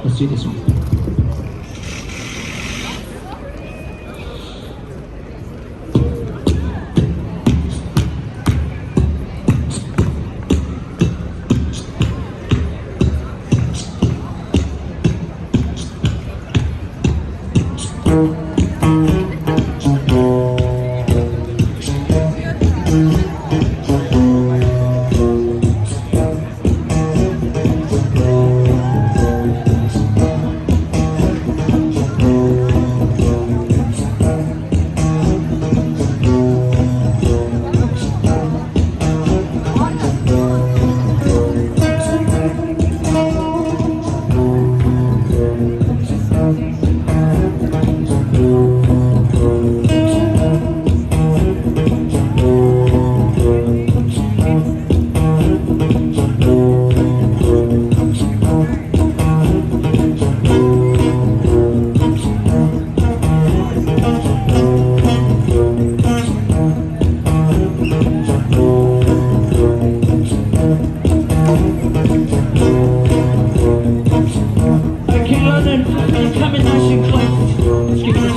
Let's do this one.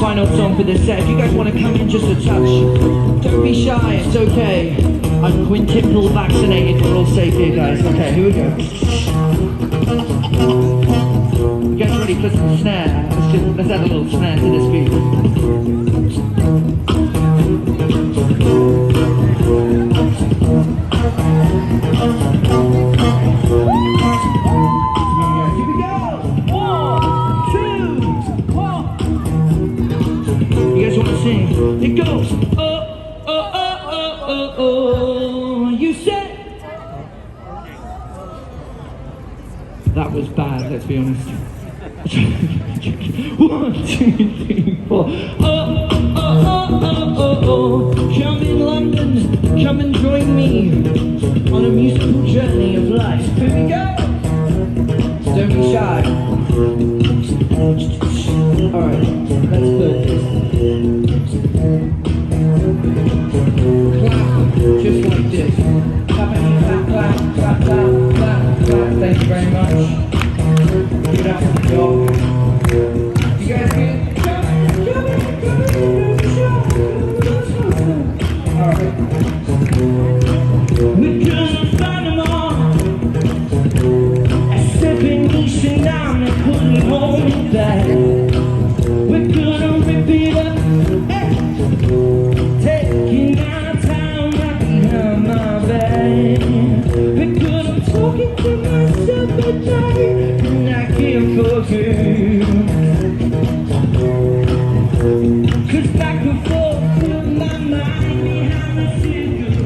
Final song for this set. If you guys want to come in just a touch, don't be shy, it's okay. I'm quintuple vaccinated, we're all safe here, guys. Okay, here we go. You guys ready for some snare? Let's add a little snare to this beat. It goes, oh, oh, oh, oh, oh, oh, you said. That was bad, let's be honest. 1, 2, 3, 4. Oh, oh, oh, oh, oh, oh. Come in London, come and join me on a musical journey of life. Here we go. Don't be shy. Alright, let's put this. Just like this. Clap, clap, clap, clap, clap, clap, clap. Thank you very much. Get out of the dog. You guys good? Alright. We're gonna find them all. Stepping each and down and putting home back. We're gonna rip it up. Taking our time right behind my back. Because I'm talking to myself at night and I can't forget. Cause back and forth through my mind behind the cigarette.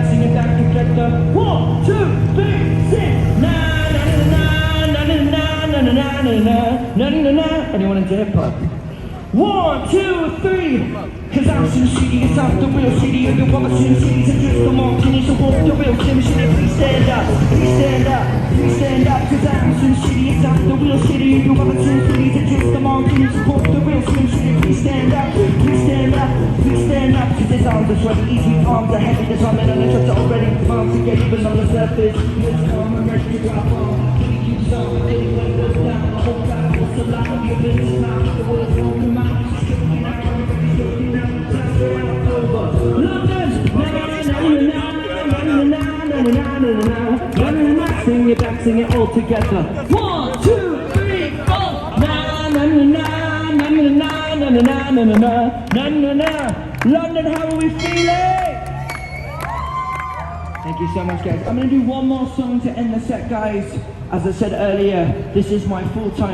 Sing it back, you get the 1, 2, 3, 6. Anyone into hip hop? 1, 2, 3. Cause I'm Sin City, it's off the real city. You do what Sin City's and just the martinis. So walk the real Sim City. Please stand up, please stand up, please stand up. Cause I'm Sin City, it's off the real city. You do what Sin City's and just the martinis. So walk the real Sim City. Please stand up, please stand up, please stand up. Cause his arms are sweaty, easy arms are heavy. There's armor on the trucks already. Arms to get even on the surface. Let's come and ready to drop on. Keep some, anyway, goes down. The whole crowd was a lot of your business now. The world's on the mind. Just kicking out. Sing it back, sing it all together. 1, 2, 3, 4. Na na na na na na na na na na na na na na. London, how are we feeling? Thank you so much, guys. I'm gonna do one more song to end the set, guys. As I said earlier, this is my full-time